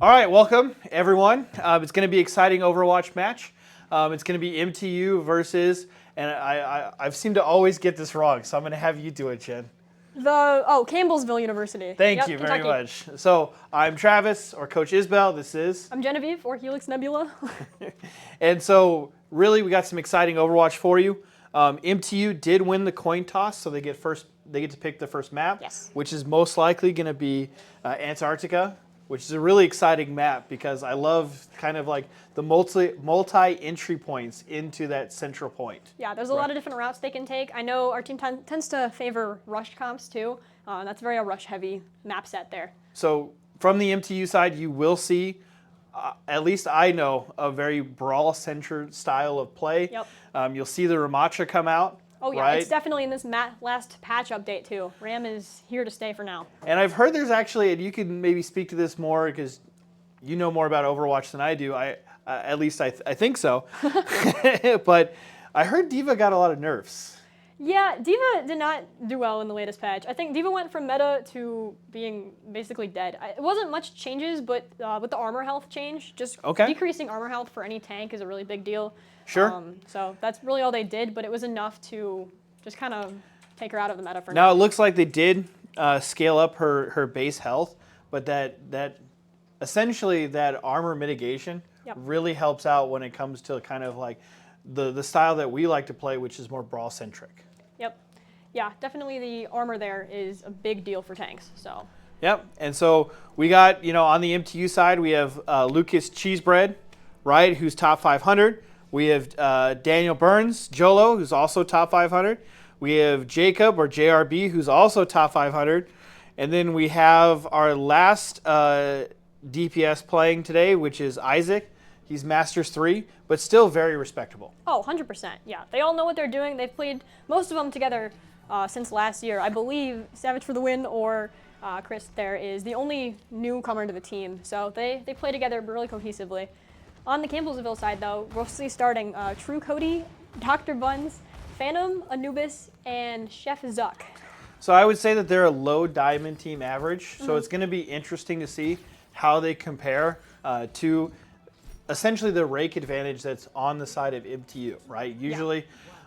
All right, welcome everyone. It's going to be an exciting Overwatch match. It's going to be MTU versus, and I've seemed to always get this wrong, so I'm going to have you do it, Jen. Campbellsville University. Thank you very much. So I'm Travis, or Coach Isbell. This is... I'm Genevieve, or Helix Nebula. And so really we got some exciting Overwatch for you. MTU did win the coin toss, so they get to pick the first map, yes, which is most likely going to be Antarctica, which is a really exciting map because I love kind of like the multi entry points into that central point. Yeah, there's a lot of different routes they can take. I know our team tends to favor rush comps too. That's a very rush heavy map set there. So from the MTU side, you will see, at least I know, a very brawl-centered style of play. Yep. You'll see the Ramattra come out. Oh yeah, right? It's definitely in this last patch update too. Ram is here to stay for now. And I've heard there's actually, and you can maybe speak to this more because you know more about Overwatch than I do. At least I think so. But I heard D.Va got a lot of nerfs. Yeah, D.Va did not do well in the latest patch. I think D.Va went from meta to being basically dead. It wasn't much changes, but with the armor health change, just decreasing armor health for any tank is a really big deal. Sure. So that's really all they did, but it was enough to just kind of take her out of the meta for now. Now it looks like they did scale up her base health, but that essentially that armor mitigation really helps out when it comes to kind of like the style that we like to play, which is more brawl centric. Yep. Yeah, definitely the armor there is a big deal for tanks. So. Yep. And so we got, on the MTU side, we have Lucas Cheesebread, right, who's top 500. We have Daniel Burns, Jolo, who's also top 500. We have Jacob, or JRB, who's also top 500. And then we have our last DPS playing today, which is Isaac. He's Masters 3, but still very respectable. Oh, 100%. Yeah, they all know what they're doing. They've played most of them together since last year. I believe Savage for the Win or Chris there is the only newcomer to the team. So they play together really cohesively. On the Campbellsville side, though, we'll see starting True Cody, Dr. Buns, Phantom, Anubis, and Chef Zuck. So I would say that they're a low diamond team average. So it's going to be interesting to see how they compare to essentially the rake advantage that's on the side of MTU, right? Usually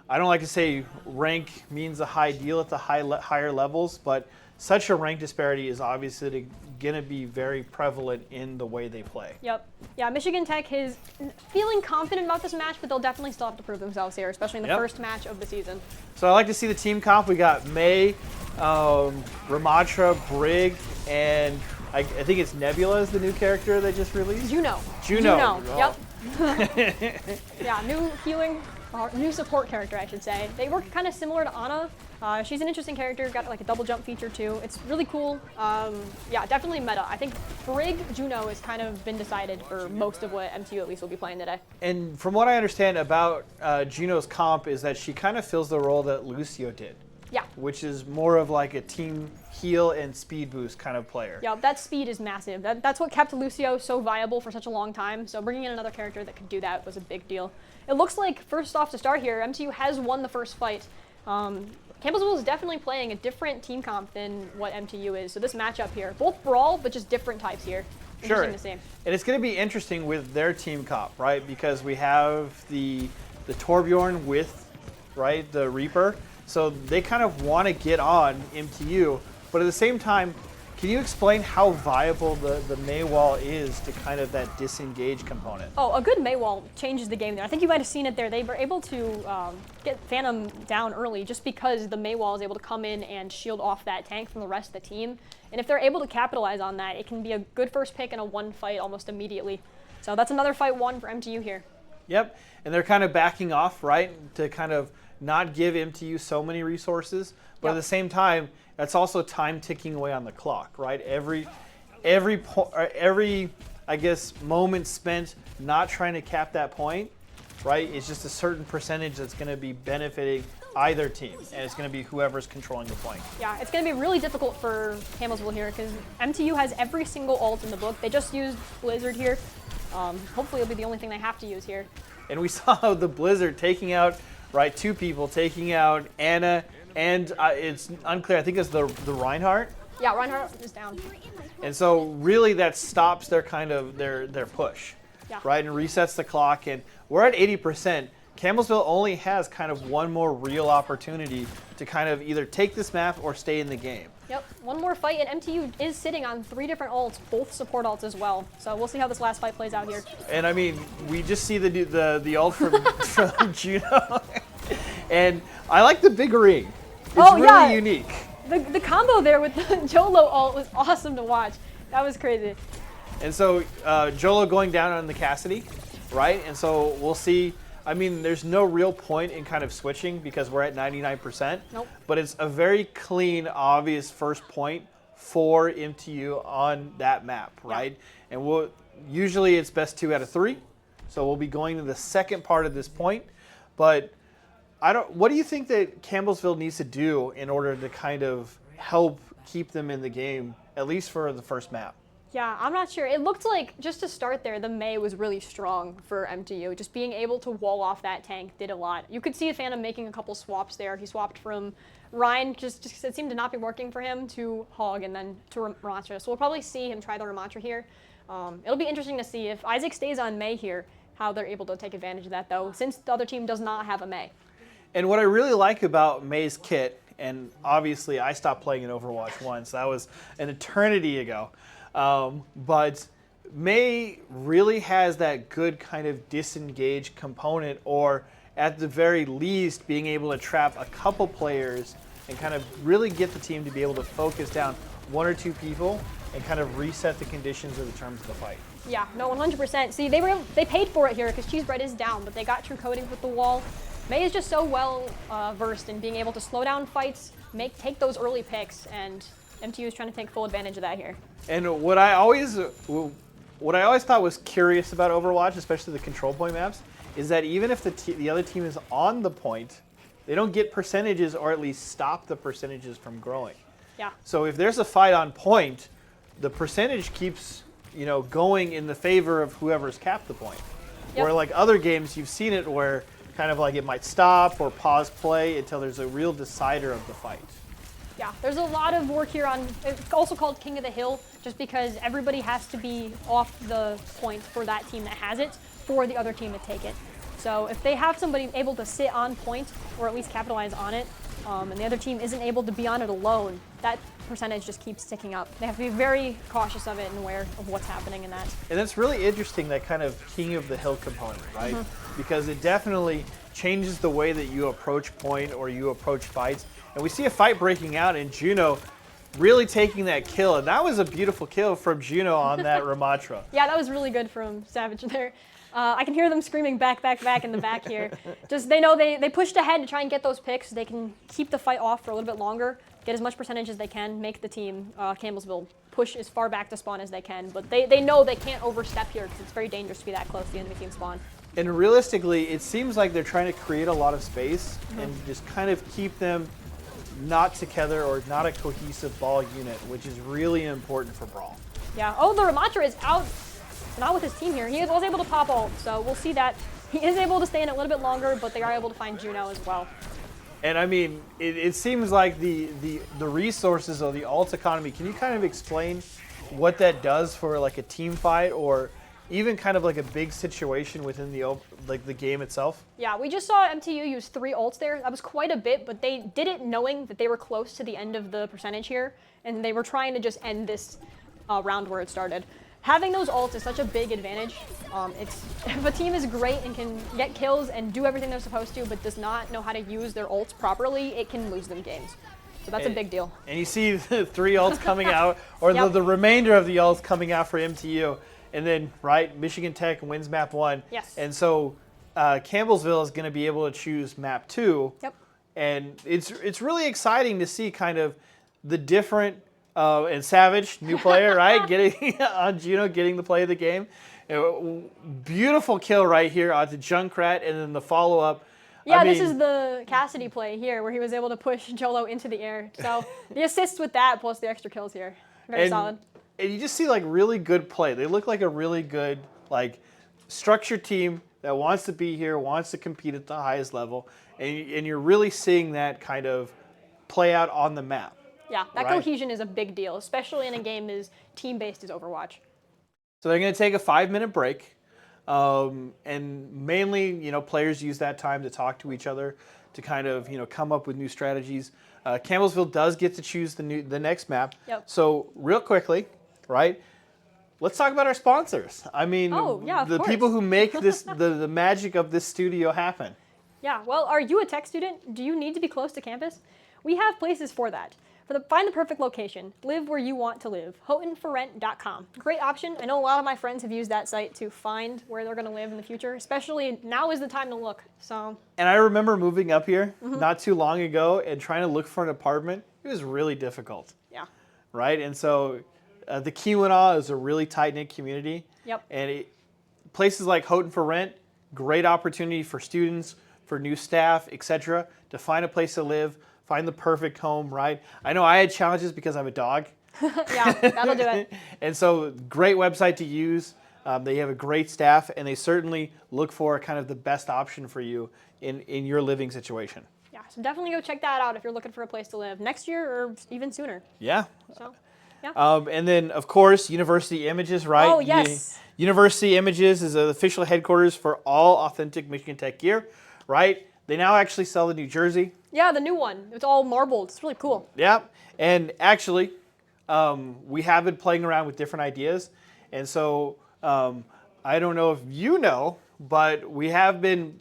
I don't like to say rank means a high deal at the higher levels, but such a rank disparity is obviously going to be very prevalent in the way they play. Yep. Yeah, Michigan Tech is feeling confident about this match, but they'll definitely still have to prove themselves here, especially in the first match of the season. So I like to see the team comp. We got May, Ramatra, Brig, and I think it's Nebula is the new character they just released. Juno. Oh. Yep. Yeah, new healing, new support character, I should say. They work kind of similar to Ana. She's an interesting character, got like a double jump feature too. It's really cool. Yeah, definitely meta. I think Brig Juno has kind of been decided for most of what MTU at least will be playing today. And from what I understand about Juno's comp is that she kind of fills the role that Lucio did. Yeah. Which is more of like a team heal and speed boost kind of player. Yeah, that speed is massive. That's what kept Lucio so viable for such a long time. So bringing in another character that could do that was a big deal. It looks like, first off to start here, MTU has won the first fight. Campbellsville is definitely playing a different team comp than what MTU is. So this matchup here, both brawl, but just different types here. Sure. Interesting to see. And it's going to be interesting with their team comp, right? Because we have the Torbjorn with, right, the Reaper. So they kind of want to get on MTU, but at the same time, can you explain how viable the Mei wall is to kind of that disengage component? Oh, a good Mei wall changes the game there. I think you might have seen it there. They were able to get Phantom down early just because the Mei wall is able to come in and shield off that tank from the rest of the team. And if they're able to capitalize on that, it can be a good first pick in a one fight almost immediately. So that's another fight won for MTU here. Yep, and they're kind of backing off, right, to kind of not give MTU so many resources, but at the same time, that's also time ticking away on the clock, right? Every I guess moment spent not trying to cap that point, right? It's just a certain percentage that's going to be benefiting either team, and it's going to be whoever's controlling the point. Yeah, it's going to be really difficult for Campbellsville here because MTU has every single ult in the book. They just used Blizzard here. Hopefully it'll be the only thing they have to use here. And we saw the Blizzard taking out, right, two people, taking out Anna, and it's unclear, I think it's the Reinhardt. Yeah, Reinhardt is down. And so really that stops their kind of their push, right, and resets the clock. And we're at 80%. Campbellsville only has kind of one more real opportunity to kind of either take this map or stay in the game. Yep, one more fight, and MTU is sitting on 3 different ults, both support ults as well. So we'll see how this last fight plays out here. And I mean, we just see the ult from Juno, and I like the big ring. It's really unique. The combo there with the Jolo ult was awesome to watch. That was crazy. And so Jolo going down on the Cassidy, right? And so we'll see. I mean, there's no real point in kind of switching because we're at 99%. Nope. But it's a very clean, obvious first point for MTU on that map, right? Yeah. And usually it's best 2 out of 3. So we'll be going to the second part of this point. But what do you think that Campbellsville needs to do in order to kind of help keep them in the game, at least for the first map? Yeah, I'm not sure. It looked like, just to start there, the Mei was really strong for MTU. Just being able to wall off that tank did a lot. You could see Phantom making a couple swaps there. He swapped from Ryan, just it seemed to not be working for him, to Hog, and then to Ramatra. So we'll probably see him try the Ramatra here. It'll be interesting to see if Isaac stays on Mei here, how they're able to take advantage of that, though, since the other team does not have a Mei. And what I really like about Mei's kit, and obviously I stopped playing in Overwatch 1, so that was an eternity ago. But Mei really has that good kind of disengage component, or at the very least being able to trap a couple players and kind of really get the team to be able to focus down 1 or 2 people and kind of reset the conditions of the terms of the fight. Yeah, no, 100%. See, they paid for it here because Cheesebread is down, but they got true coding with the wall. Mei is just so well versed in being able to slow down fights, take those early picks, and MTU is trying to take full advantage of that here. And what I always thought was curious about Overwatch, especially the control point maps, is that even if the other team is on the point, they don't get percentages, or at least stop the percentages from growing. Yeah. So if there's a fight on point, the percentage keeps going in the favor of whoever's capped the point. Yep. Where like other games, you've seen it where kind of like it might stop or pause play until there's a real decider of the fight. Yeah, there's a lot of work here on, it's also called King of the Hill, just because everybody has to be off the point for that team that has it, for the other team to take it. So So if they have somebody able to sit on point or at least capitalize on it, and the other team isn't able to be on it alone, that percentage just keeps ticking up. They have to be very cautious of it and aware of what's happening in that. And it's really interesting, that kind of king of the hill component, right? Because it definitely changes the way that you approach point or you approach fights. And we see a fight breaking out and Juno really taking that kill. And that was a beautiful kill from Juno on that Ramatra. Yeah, that was really good from Savage there. I can hear them screaming back in the back here. Just they know they pushed ahead to try and get those picks. They can keep the fight off for a little bit longer, get as much percentage as they can, make the team, Campbellsville, push as far back to spawn as they can. But they know they can't overstep here because it's very dangerous to be that close to the enemy team spawn. And realistically, it seems like they're trying to create a lot of space and just kind of keep them not together or not a cohesive ball unit, which is really important for Brawl. Yeah. Oh, the Ramatra is out. Not with his team here. He was able to pop ult, so we'll see that. He is able to stay in a little bit longer, but they are able to find Juno as well. And I mean, it seems like the resources of the ult economy, can you kind of explain what that does for like a team fight or even kind of like a big situation within the game itself? Yeah, we just saw MTU use 3 ults there. That was quite a bit, but they did it knowing that they were close to the end of the percentage here, and they were trying to just end this round where it started. Having those ults is such a big advantage. If a team is great and can get kills and do everything they're supposed to, but does not know how to use their ults properly, it can lose them games. So that's a big deal. And you see the 3 ults coming out, or the remainder of the ults coming out for MTU. And then, right, Michigan Tech wins map 1. Yes. And so Campbellsville is going to be able to choose map 2. Yep. And it's really exciting to see kind of the different and Savage, new player, right? Getting on Juno, getting the play of the game. Beautiful kill right here onto Junkrat, and then the follow-up. Yeah, this is the Cassidy play here, where he was able to push Jolo into the air. So the assists with that, plus the extra kills here, very solid. And you just see like really good play. They look like a really good like structured team that wants to be here, wants to compete at the highest level, and you're really seeing that kind of play out on the map. Yeah, that cohesion is a big deal, especially in a game as team-based as Overwatch. So they're going to take a 5-minute break, and mainly, players use that time to talk to each other, to kind of, come up with new strategies. Campbellsville does get to choose the next map. Yep. So real quickly, right? Let's talk about our sponsors. I mean, the people who make this, the magic of this studio happen. Yeah. Well, are you a tech student? Do you need to be close to campus? We have places for that. Find the perfect location. Live where you want to live. HoughtonForRent.com. Great option. I know a lot of my friends have used that site to find where they're going to live in the future, especially now is the time to look. So. And I remember moving up here not too long ago and trying to look for an apartment. It was really difficult. Yeah. Right? And so the Keweenaw is a really tight-knit community. Yep. And places like Houghton for Rent, great opportunity for students, for new staff, etc., to find a place to live. Find the perfect home, right? I know I had challenges because I have a dog. Yeah, that'll do it. And so great website to use. They have a great staff, and they certainly look for kind of the best option for you in your living situation. Yeah, so definitely go check that out if you're looking for a place to live next year or even sooner. Yeah. So, yeah. And then, of course, University Images, right? Oh, yes. University Images is the official headquarters for all authentic Michigan Tech gear, right? They now actually sell the New Jersey. Yeah, the new one. It's all marbled. It's really cool. Yeah, and actually, we have been playing around with different ideas. And so I don't know if you know, but we have been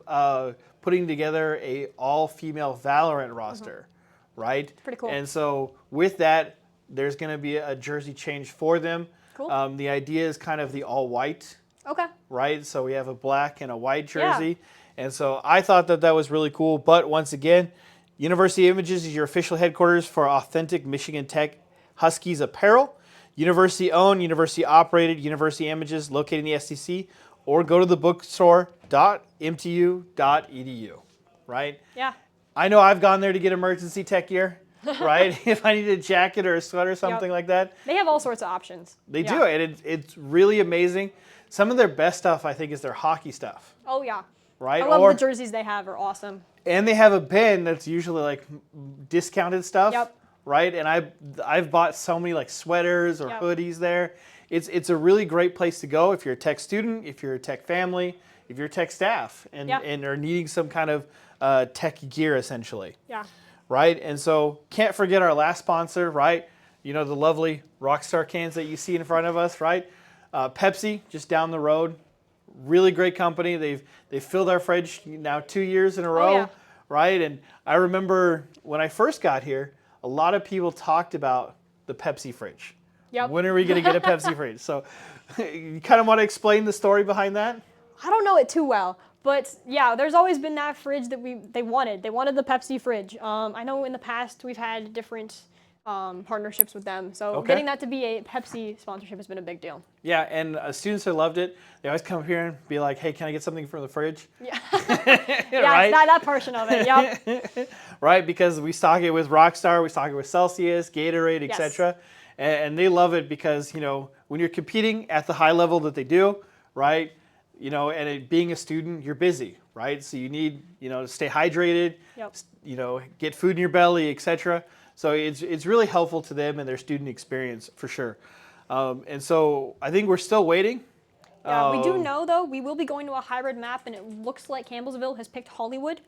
putting together a all-female Valorant roster, right? Pretty cool. And so with that, there's going to be a jersey change for them. Cool. The idea is kind of the all-white. Okay. Right? So we have a black and a white jersey. Yeah. And so I thought that was really cool. But once again, University Images is your official headquarters for authentic Michigan Tech Huskies apparel. University owned, university operated, University Images located in the STC, or go to the bookstore.mtu.edu, right? Yeah. I know I've gone there to get emergency tech gear, right? If I need a jacket or a sweater or something like that. They have all sorts of options. They do, and it's really amazing. Some of their best stuff, I think, is their hockey stuff. Oh, yeah. Right? I love the jerseys they have are awesome. And they have a bin that's usually like discounted stuff. Yep. Right? And I've bought so many like sweaters or hoodies there. It's a really great place to go if you're a tech student, if you're a tech family, if you're tech staff and are needing some kind of tech gear essentially. Yeah. Right? And so can't forget our last sponsor, right? You know, the lovely Rockstar cans that you see in front of us, right? Pepsi, just down the road. Really great company. They've filled our fridge now 2 years in a row, right? And I remember when I first got here, a lot of people talked about the Pepsi fridge. Yep. When are we going to get a Pepsi fridge? So you kind of want to explain the story behind that? I don't know it too well, but yeah, there's always been that fridge that they wanted. They wanted the Pepsi fridge. I know in the past we've had different partnerships with them, so getting that to be a Pepsi sponsorship has been a big deal. Yeah, and students who loved it, they always come up here and be like, hey, can I get something from the fridge? Yeah, right? It's not that portion of it, yep. Right, because we stock it with Rockstar, we stock it with Celsius, Gatorade, etc. And they love it because, you know, when you're competing at the high level that they do, right, you know, and being a student, you're busy, right? So you need, you know, to stay hydrated, you know, get food in your belly, etc. So it's really helpful to them and their student experience for sure. And so I think we're still waiting. Yeah, we do know though, we will be going to a hybrid map and it looks like Campbellsville has picked Hollywood.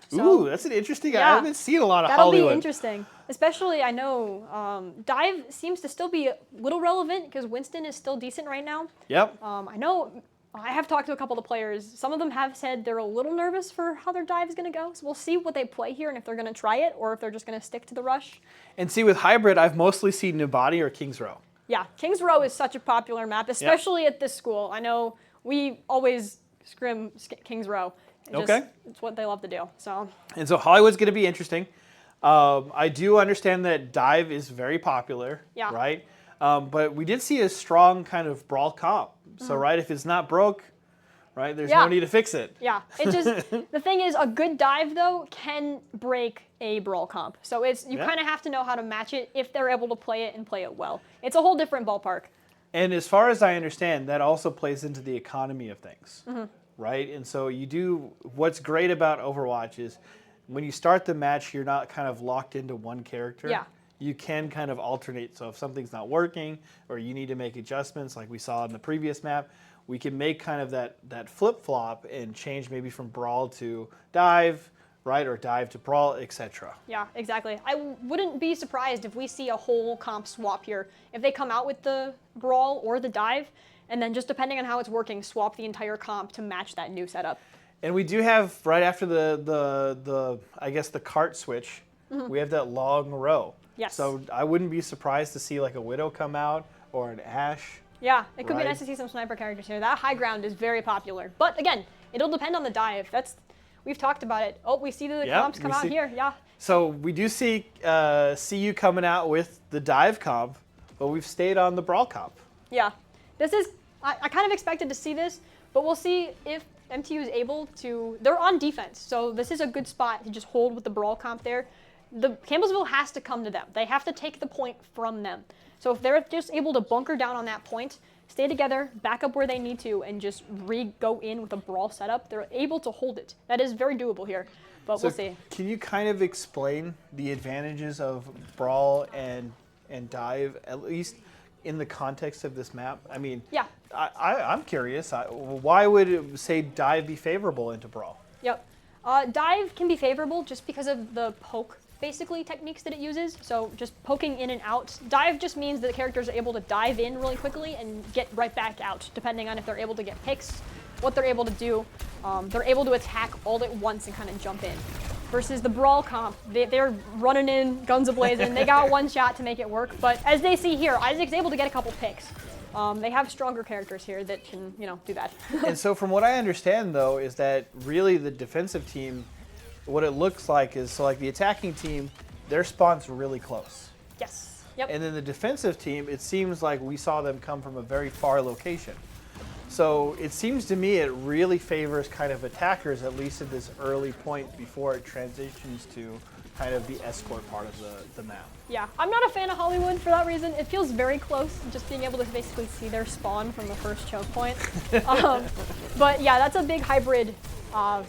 So, ooh, that's an interesting, I haven't seen a lot of that'll Hollywood. Be interesting. Especially, I know Dive seems to still be a little relevant because Winston is still decent right now. Yep. I know I have talked to a couple of the players. Some of them have said they're a little nervous for how their dive is going to go. So we'll see what they play here and if they're going to try it or if they're just going to stick to the rush. And see, with hybrid, I've mostly seen Nubati or Kings Row. Yeah, Kings Row is such a popular map, especially at this school. I know we always scrim Kings Row. It's what they love to do. So. And so Hollywood's going to be interesting. I do understand that dive is very popular, right? But we did see a strong kind of brawl comp. So, right, if it's not broke, right, there's no need to fix it. Yeah, it just, the thing is, a good dive, though, can break a brawl comp. So you kind of have to know how to match it if they're able to play it and play it well. It's a whole different ballpark. And as far as I understand, that also plays into the economy of things, right? And so what's great about Overwatch is when you start the match, you're not kind of locked into one character. Yeah. You can kind of alternate. So if something's not working or you need to make adjustments like we saw in the previous map, we can make kind of that flip-flop and change maybe from brawl to dive, right, or dive to brawl, etc. Yeah, exactly. I wouldn't be surprised if we see a whole comp swap here. If they come out with the brawl or the dive, and then just depending on how it's working, swap the entire comp to match that new setup. And we do have, right after the I guess the cart switch, we have that long row. Yes. So I wouldn't be surprised to see like a Widow come out or an Ashe. Yeah, it could be nice to see some sniper characters here. That high ground is very popular. But again, it'll depend on the dive. We've talked about it. Oh, we see the comps come out here. Yeah. So we do see you coming out with the dive comp, but we've stayed on the brawl comp. Yeah. This is, I kind of expected to see this, but we'll see if MTU is able to, they're on defense. So this is a good spot to just hold with the brawl comp there. The Campbellsville has to come to them. They have to take the point from them. So if they're just able to bunker down on that point, stay together, back up where they need to, and just go in with a brawl setup, they're able to hold it. That is very doable here, but we'll see. Can you kind of explain the advantages of brawl and dive, at least in the context of this map? I mean, I'm curious. Why would, say, dive be favorable into brawl? Yep. Dive can be favorable just because of the poke, basically, techniques that it uses. So just poking in and out. Dive just means that the characters are able to dive in really quickly and get right back out, depending on if they're able to get picks, what they're able to do. They're able to attack all at once and kind of jump in. Versus the brawl comp, they're running in, guns a-blazing. They got one shot to make it work. But as they see here, Isaac's able to get a couple picks. They have stronger characters here that can, do that. And so from what I understand, though, is that really the defensive team, what it looks like is, so like the attacking team, their spawn's really close. Yes. Yep. And then the defensive team, it seems like we saw them come from a very far location. So it seems to me it really favors kind of attackers, at least at this early point before it transitions to kind of the escort part of the map. Yeah, I'm not a fan of Hollywood for that reason. It feels very close, just being able to basically see their spawn from the first choke point. But yeah, that's a big hybrid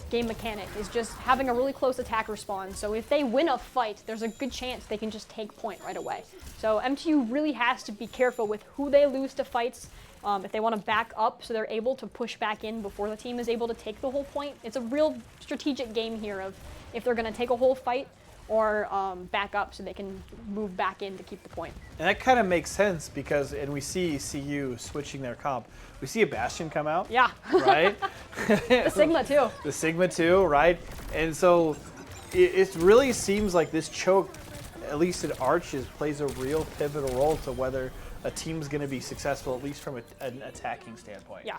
game mechanic, is just having a really close attacker spawn. So if they win a fight, there's a good chance they can just take point right away. So MTU really has to be careful with who they lose to fights if they want to back up so they're able to push back in before the team is able to take the whole point. It's a real strategic game here of if they're going to take a whole fight or back up so they can move back in to keep the point. And that kind of makes sense because, and we see CU switching their comp. We see a Bastion come out. Yeah. Right? The Sigma too. The Sigma too, right? And so it really seems like this choke, at least in Arches, plays a real pivotal role to whether a team's going to be successful, at least from an attacking standpoint. Yeah.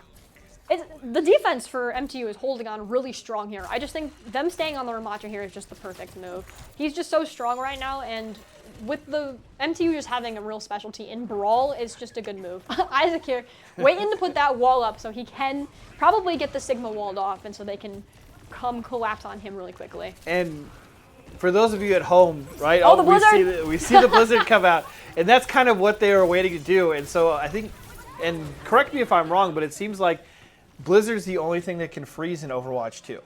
The defense for MTU is holding on really strong here. I just think them staying on the Ramacha here is just the perfect move. He's just so strong right now, and with the MTU just having a real specialty in Brawl, it's just a good move. Isaac here, waiting to put that wall up so he can probably get the Sigma walled off, and so they can come collapse on him really quickly. And for those of you at home, right? Oh, the Blizzard! We see the Blizzard come out, and that's kind of what they were waiting to do. And so I think, and correct me if I'm wrong, but it seems like Blizzard's the only thing that can freeze in Overwatch 2.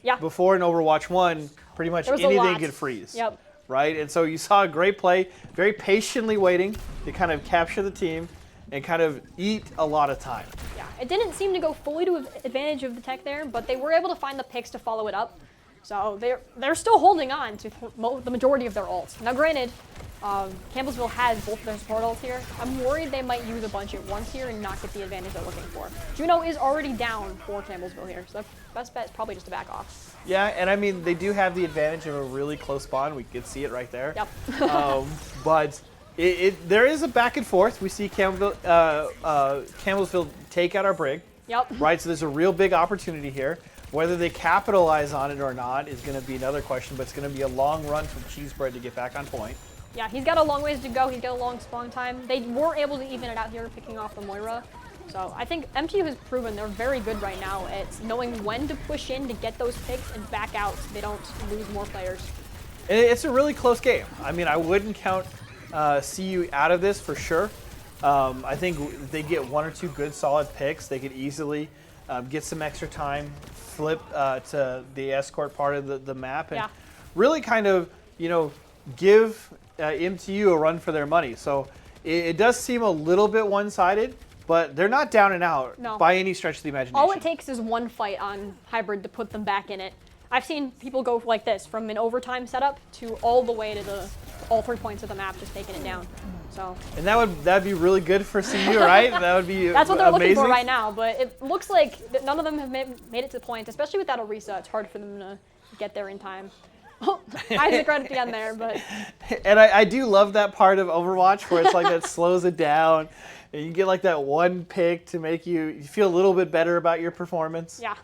Yeah. Before in Overwatch 1, pretty much There was a anything lot. could freeze. Yep. Right? And so you saw a great play, very patiently waiting to kind of capture the team and kind of eat a lot of time. Yeah, it didn't seem to go fully to advantage of the tech there, but they were able to find the picks to follow it up. So they're still holding on to the majority of their ults. Now granted, Campbellsville has both their support ults here. I'm worried they might use a bunch at once here and not get the advantage they're looking for. Juno is already down for Campbellsville here, so the best bet is probably just to back off. Yeah, and I mean, they do have the advantage of a really close spawn. We could see it right there. Yep. But there is a back and forth. We see Campbellsville take out our Brig. Yep. Right, so there's a real big opportunity here. Whether they capitalize on it or not is going to be another question, but it's going to be a long run from Cheesebread to get back on point. Yeah, he's got a long ways to go. He's got a long spawn time. They weren't able to even it out here picking off the Moira. So I think MTU has proven they're very good right now at knowing when to push in to get those picks and back out so they don't lose more players. It's a really close game. I mean, I wouldn't count CU out of this for sure. I think if they get one or two good solid picks, they could easily get some extra time, flip to the escort part of the map, and really kind of, give MTU a run for their money. So it does seem a little bit one-sided, but they're not down and out by any stretch of the imagination. All it takes is one fight on Hybrid to put them back in it. I've seen people go like this, from an overtime setup to all the way to all 3 points of the map, just taking it down. So. And that'd be really good for CU, right? That would be That's what they're amazing. looking for right now, but it looks like none of them have made it to the point, especially without Orisa. It's hard for them to get there in time. Isaac right at the end there, but. And I do love that part of Overwatch where it's like that slows it down, and you get like that one pick to make you feel a little bit better about your performance. Yeah.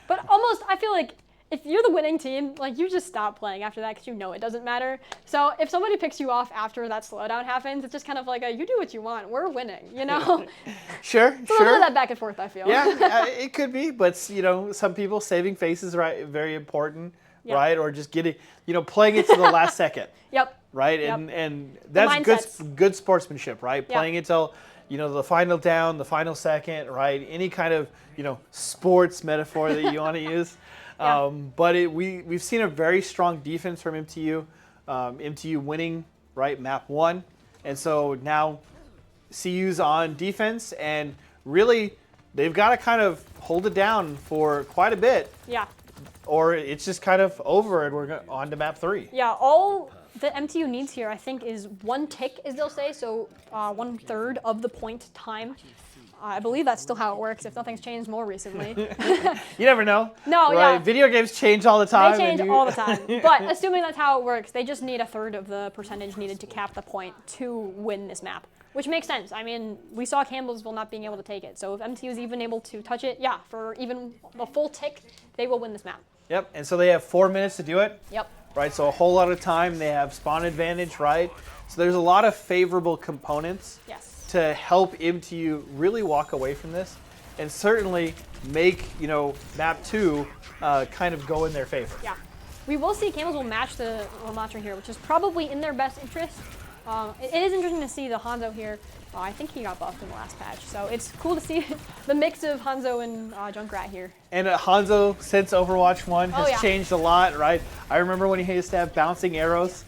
But almost, I feel like if you're the winning team, like you just stop playing after that because you know it doesn't matter. So if somebody picks you off after that slowdown happens, it's just kind of like you do what you want. We're winning, Sure. It's a little bit of that back and forth, I feel. Yeah, it could be, but some people saving faces, right, very important, right, or just getting, playing it to the last second. Yep. Right, Yep. and that's good sportsmanship, right? Yep. Playing it till the final down, the final second, right? Any kind of sports metaphor that you want to use. Yeah. But we've seen a very strong defense from MTU. MTU winning, right, map 1. And so now CU's on defense, and really they've got to kind of hold it down for quite a bit. Yeah. Or it's just kind of over and we're on to map 3. Yeah, all the MTU needs here, I think, is one tick, as they'll say, so 1/3 of the point time. I believe that's still how it works, if nothing's changed more recently. You never know. No, right? yeah. Video games change all the time. They change all the time. But assuming that's how it works, they just need 1/3 of the percentage needed to cap the point to win this map, which makes sense. I mean, we saw Campbellsville not being able to take it. So if MTU is even able to touch it, for even a full tick, they will win this map. Yep, and so they have 4 minutes to do it. Yep. Right, so a whole lot of time. They have spawn advantage, right? So there's a lot of favorable components to help MTU really walk away from this and certainly make, map 2 kind of go in their favor. Yeah. We will see Campbellsville match the Lamatra here, which is probably in their best interest. It is interesting to see the Hanzo here. I think he got buffed in the last patch, so it's cool to see the mix of Hanzo and Junkrat here. And Hanzo, since Overwatch 1, has yeah. changed a lot, right? I remember when he used to have bouncing arrows.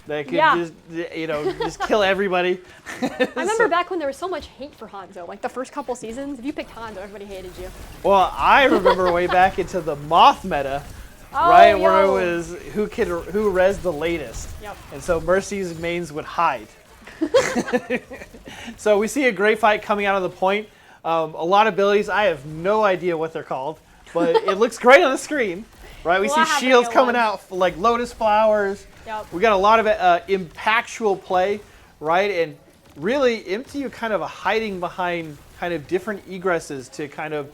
that could Yeah. just, just kill everybody. I remember back when there was so much hate for Hanzo. Like the first couple seasons, if you picked Hanzo, everybody hated you. Well, I remember way back into the Moth meta, Oh, right, where it yo. was who res the latest. Yep. And so Mercy's mains would hide. So we see a great fight coming out of the point. A lot of abilities. I have no idea what they're called, but it looks great on the screen. Right, we A see lot happening shields at coming once. out like lotus flowers. Yep. We got a lot of impactful play, right? And really, MTU kind of hiding behind kind of different egresses to kind of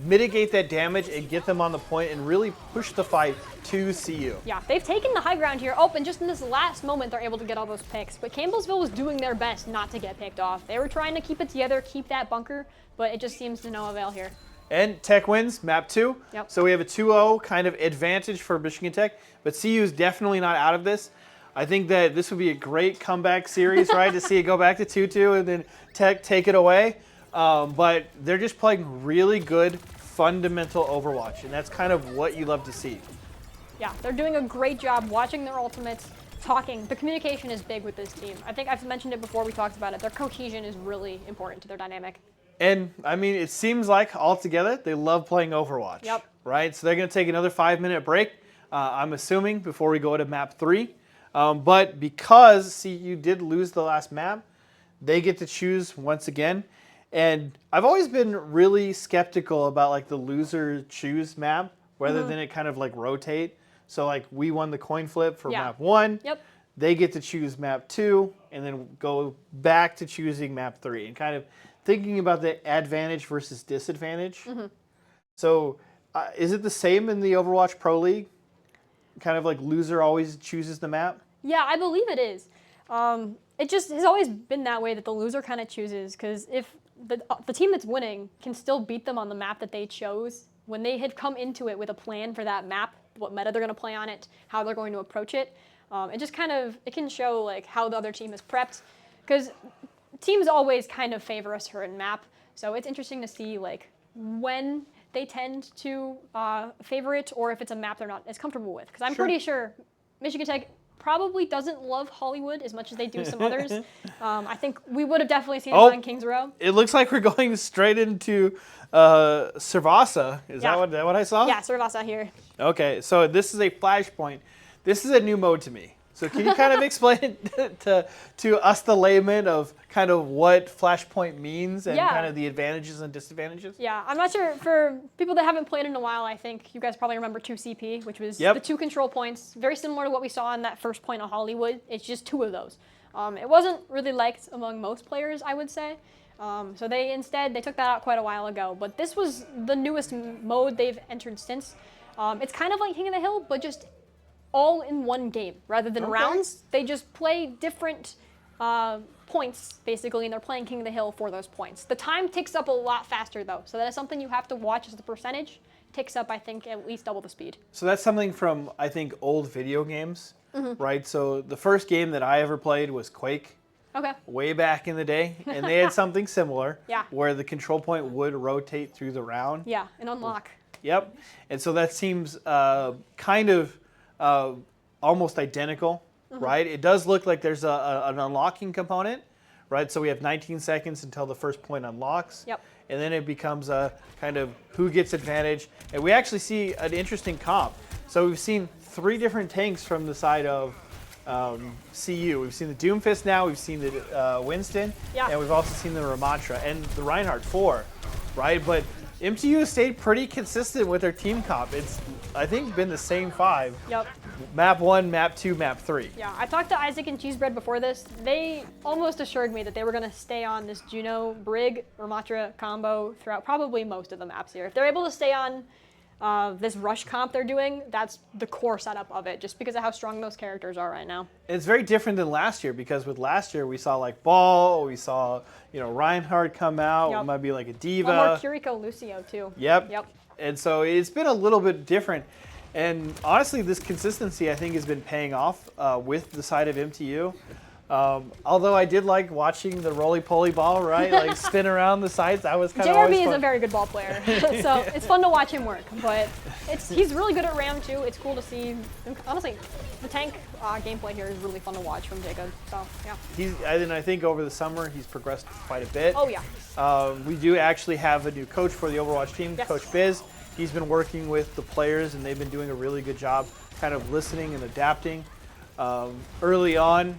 mitigate that damage and get them on the point and really push the fight to CU. Yeah, they've taken the high ground here. Oh, and just in this last moment, they're able to get all those picks. But Campbellsville was doing their best not to get picked off. They were trying to keep it together, keep that bunker, but it just seems to no avail here. And Tech wins map 2. Yep. So we have a 2-0 kind of advantage for Michigan Tech, but CU is definitely not out of this. I think that this would be a great comeback series, right? To see it go back to 2-2 and then Tech take it away. But they're just playing really good, fundamental Overwatch, and that's kind of what you love to see. Yeah, they're doing a great job watching their ultimates, talking. The communication is big with this team. I think I've mentioned it before we talked about it. Their cohesion is really important to their dynamic. And, I mean, it seems like altogether they love playing Overwatch. Yep. Right? So they're going to take another 5-minute break, I'm assuming, before we go to map 3. But because CU did lose the last map, they get to choose once again. And I've always been really skeptical about, like, the loser choose map, rather than it kind of, like, rotate. So, like, we won the coin flip for map 1. Yep. They get to choose map 2, and then go back to choosing map 3. And kind of thinking about the advantage versus disadvantage. So is it the same in the Overwatch Pro League? Kind of like loser always chooses the map? Yeah, I believe it is. It just has always been that way that the loser kind of chooses, because if the team that's winning can still beat them on the map that they chose, when they had come into it with a plan for that map, what meta they're going to play on it, how they're going to approach it, it just kind of, it can show like how the other team is prepped, because teams always kind of favor a certain map, so it's interesting to see like when they tend to favor it, or if it's a map they're not as comfortable with. Because I'm pretty sure Michigan Tech probably doesn't love Hollywood as much as they do some others. I think we would have definitely seen it on Kings Row. It looks like we're going straight into Servasa. Is that what I saw? Yeah, Servasa here. Okay, so this is a flashpoint. This is a new mode to me. So can you kind of explain it to us, the layman, of kind of what Flashpoint means and kind of the advantages and disadvantages? Yeah, I'm not sure. For people that haven't played in a while, I think you guys probably remember 2CP, which was the 2 control points. Very similar to what we saw in that first point of Hollywood. It's just 2 of those. It wasn't really liked among most players, I would say. So they took that out quite a while ago. But this was the newest mode they've entered since. It's kind of like King of the Hill, but just all in one game rather than rounds. They just play different points basically, and they're playing King of the Hill for those points. The time ticks up a lot faster though, so that is something you have to watch as the percentage ticks up, I think, at least double the speed. So that's something from, I think, old video games, right? So the first game that I ever played was Quake. Okay. Way back in the day, and they had something similar where the control point would rotate through the round. Yeah, and unlock. Yep. And so that seems kind of almost identical, right? It does look like there's an unlocking component, right? So we have 19 seconds until the first point unlocks. Yep. And then it becomes a kind of who gets advantage. And we actually see an interesting comp. So we've seen 3 different tanks from the side of CU. We've seen the Doomfist now, we've seen the Winston, and we've also seen the Ramatra and the Reinhardt 4, right? But MTU has stayed pretty consistent with their team comp. It's, I think, been the same 5. Yep. Map 1, Map 2, Map 3. Yeah, I talked to Isaac and Cheesebread before this. They almost assured me that they were going to stay on this Juno Brig Ramatra combo throughout probably most of the maps here. If they're able to stay on this rush comp they're doing, that's the core setup of it, just because of how strong those characters are right now. It's very different than last year, because with last year we saw like Ball, we saw Reinhardt come out, it might be like a Diva. One more Kiriko Lucio too. Yep. And so it's been a little bit different. And honestly, this consistency I think has been paying off with the side of MTU. Although I did like watching the roly-poly ball, right? Like spin around the sides. That was kind of always JRB fun. is a very good ball player, so it's fun to watch him work. But he's really good at Ram too. It's cool to see. Honestly, the tank gameplay here is really fun to watch from Jacob. So yeah. And I think over the summer he's progressed quite a bit. Oh yeah. We do actually have a new coach for the Overwatch team, Yes. Coach Biz. He's been working with the players, and they've been doing a really good job kind of listening and adapting. Early on,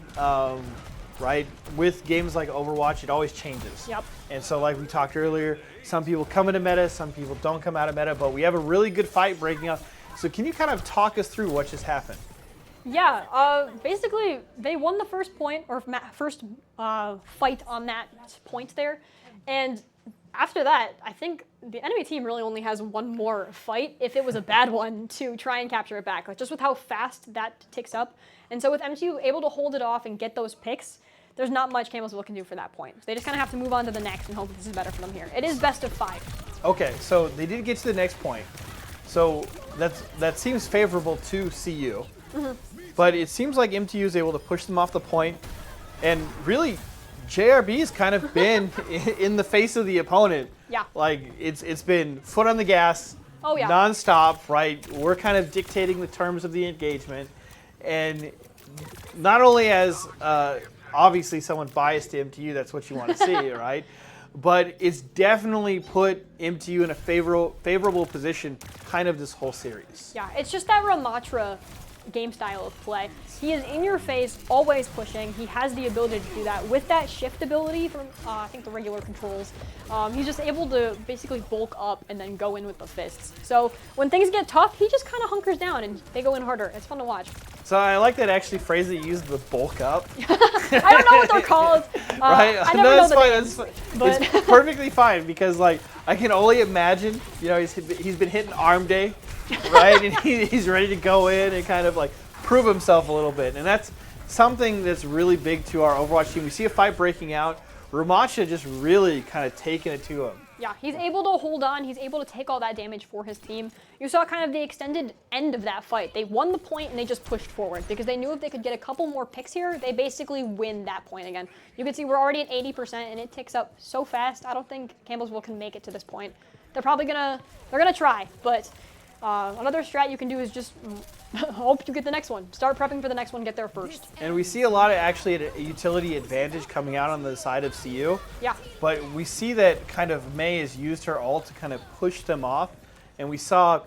right, with games like Overwatch, it always changes. Yep. And so like we talked earlier, some people come into meta, some people don't come out of meta, but we have a really good fight breaking out. So can you kind of talk us through what just happened? Yeah, basically they won the first point, or first fight on that point there, and after that, I think the enemy team really only has one more fight, if it was a bad one, to try and capture it back, like just with how fast that ticks up. And so with MTU able to hold it off and get those picks, there's not much Campbellsville can do for that point. So they just kind of have to move on to the next and hope that this is better for them here. It is best of 5. Okay, so they did get to the next point. So that seems favorable to CU. Mm-hmm. But it seems like MTU is able to push them off the point, and really JRB's kind of been in the face of the opponent. Yeah. Like it's been foot on the gas, Oh, yeah. nonstop, right? We're kind of dictating the terms of the engagement, and not only as obviously someone biased to MTU, that's what you want to see, right? But it's definitely put MTU in a favorable position kind of this whole series. Yeah, it's just that Ramatra game style of play. He is in your face, always pushing. He has the ability to do that. With that shift ability from, I think, the regular controls, he's just able to basically bulk up and then go in with the fists. So when things get tough, he just kind of hunkers down and they go in harder. It's fun to watch. So I like that actually phrase that you used, the bulk up. I don't know what they're called. Right? I never know the fine. names, It's perfectly fine because, like, I can only imagine, you know, he's been hitting arm day, right? And he's ready to go in and kind of like prove himself a little bit. And that's something that's really big to our Overwatch team. We see a fight breaking out. Ramacha just really kind of taking it to him. Yeah, he's able to hold on. He's able to take all that damage for his team. You saw kind of the extended end of that fight. They won the point and they just pushed forward because they knew if they could get a couple more picks here, they basically win that point again. You can see we're already at 80% and it ticks up so fast. I don't think Campbellsville can make it to this point. They're probably they're gonna try, but another strat you can do is just hope you get the next one. Start prepping for the next one, get there first. And we see a lot of actually a utility advantage coming out on the side of CU. Yeah. But we see that kind of May has used her ult to kind of push them off. And we saw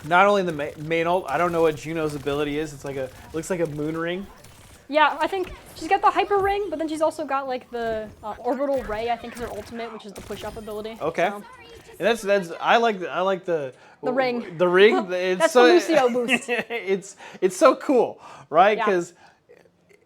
not only the main ult, I don't know what Juno's ability is. It's like it looks like a moon ring. Yeah, I think she's got the hyper ring, but then she's also got like the orbital ray, I think is her ultimate, which is the push up ability. Okay. So. And that's I like the ring. The ring. It's That's so, the Lucio boost. it's so cool, right? Yeah. Because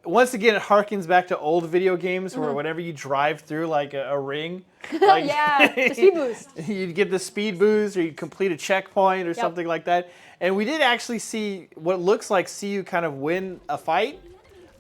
once again, it harkens back to old video games where whenever you drive through like a ring, like, yeah, the speed boost. You'd get the speed boost, or you'd complete a checkpoint, or Yep. something like that. And we did actually see what looks like CU kind of win a fight,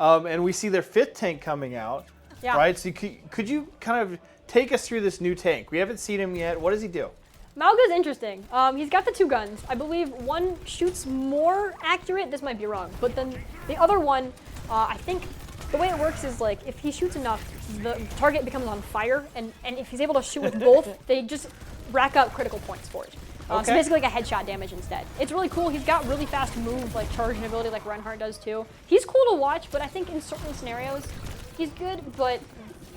and we see their 5th tank coming out, Yeah. right? So could you kind of take us through this new tank? We haven't seen him yet. What does he do? Malga's interesting. He's got the 2 guns. I believe one shoots more accurate. This might be wrong, but then the other one, I think the way it works is like if he shoots enough, the target becomes on fire, and if he's able to shoot with both, they just rack up critical points for it. So Okay. basically like a headshot damage instead. It's really cool. He's got really fast move, like charging ability like Reinhardt does too. He's cool to watch, but I think in certain scenarios, he's good, but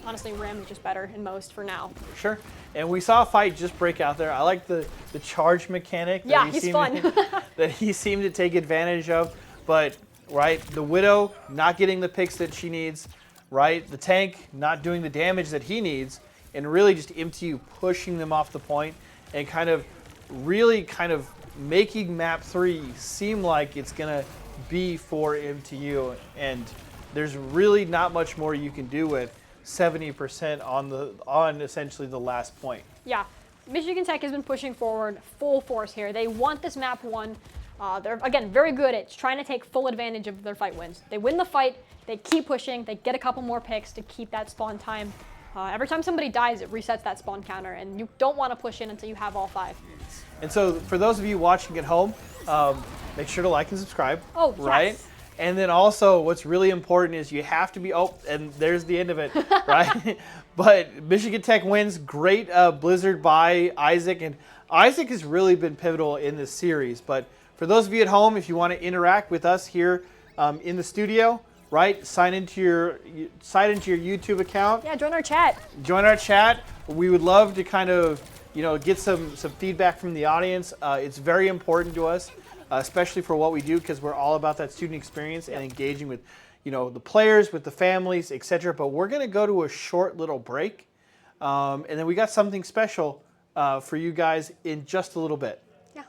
honestly, Ram is just better in most for now. Sure. And we saw a fight just break out there. I like the charge mechanic that Yeah, he's fun. that he seemed to take advantage of. But, right, the Widow not getting the picks that she needs, right? The tank not doing the damage that he needs, and really just MTU pushing them off the point and really making map 3 seem like it's going to be for MTU. And there's really not much more you can do with 70% on essentially the last point. Yeah, Michigan Tech has been pushing forward full force here. They want this map won. They're, again, very good at trying to take full advantage of their fight wins. They win the fight, they keep pushing, they get a couple more picks to keep that spawn time. Every time somebody dies, it resets that spawn counter, and you don't want to push in until you have all 5. And so for those of you watching at home, make sure to like and subscribe. Oh, right? yes. And then also what's really important is you have to be, and there's the end of it, right? But Michigan Tech wins. Great Blizzard by Isaac. And Isaac has really been pivotal in this series. But for those of you at home, if you want to interact with us here in the studio, right, sign into your YouTube account. Yeah, join our chat. Join our chat. We would love to kind of get some feedback from the audience. It's very important to us, especially for what we do, because we're all about that student experience and engaging with the players, with the families, etc. But we're going to go to a short little break, and then we got something special for you guys in just a little bit. Yeah.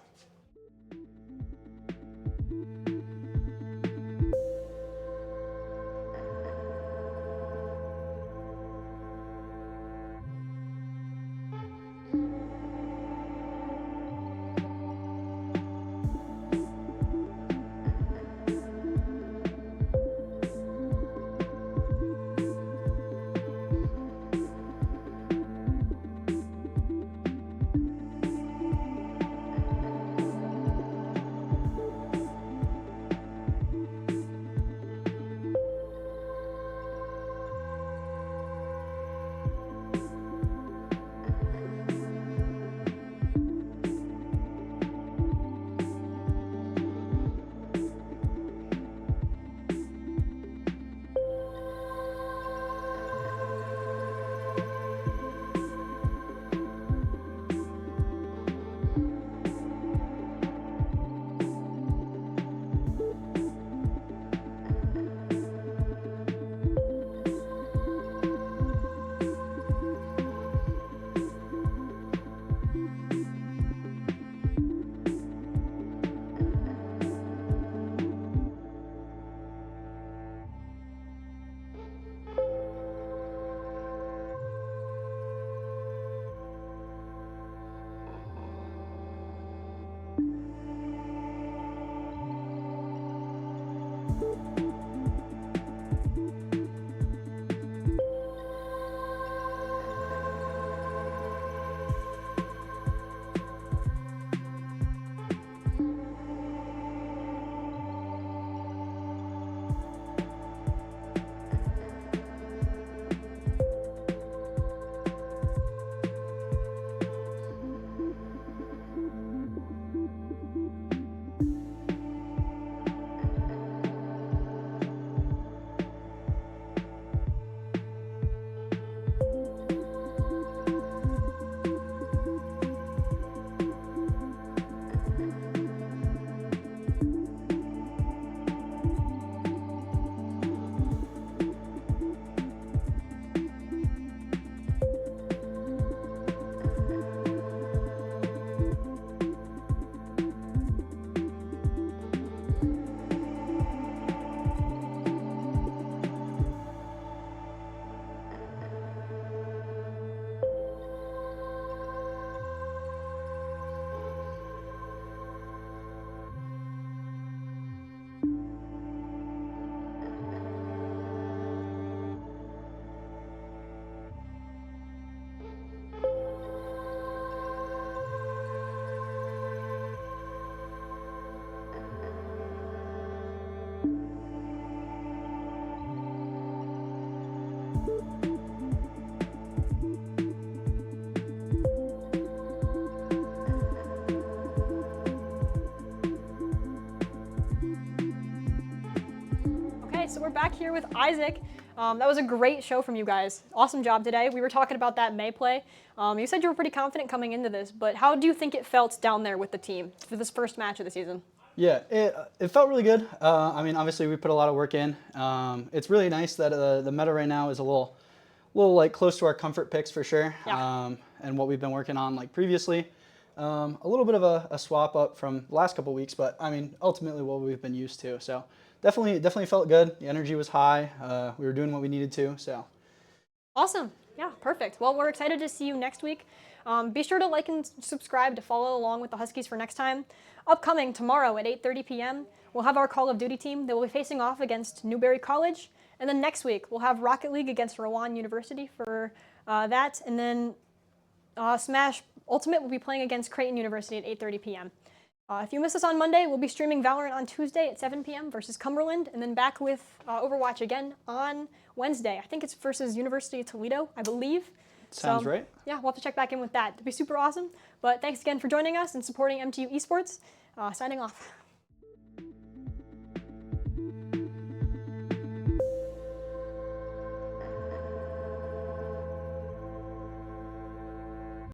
So we're back here with Isaac. That was a great show from you guys. Awesome job today. We were talking about that May play. You said you were pretty confident coming into this, but how do you think it felt down there with the team for this first match of the season? Yeah, it felt really good. I mean, obviously we put a lot of work in. It's really nice that the meta right now is a little like close to our comfort picks for sure. Yeah. And what we've been working on like previously. A little bit of a swap up from the last couple weeks, but I mean, ultimately what we've been used to. So definitely felt good. The energy was high. We were doing what we needed to. So awesome. Yeah, perfect. Well, we're excited to see you next week. Be sure to like and subscribe to follow along with the Huskies for next time. Upcoming tomorrow at 8:30 p.m., we'll have our Call of Duty team that will be facing off against Newberry College. And then next week, we'll have Rocket League against Rowan University for that. And then Smash Ultimate will be playing against Creighton University at 8:30 p.m. If you miss us on Monday, we'll be streaming Valorant on Tuesday at 7 p.m. versus Cumberland, and then back with Overwatch again on Wednesday. I think it's versus University of Toledo, I believe. Sounds right. Yeah, we'll have to check back in with that. It'd be super awesome. But thanks again for joining us and supporting MTU Esports. Signing off.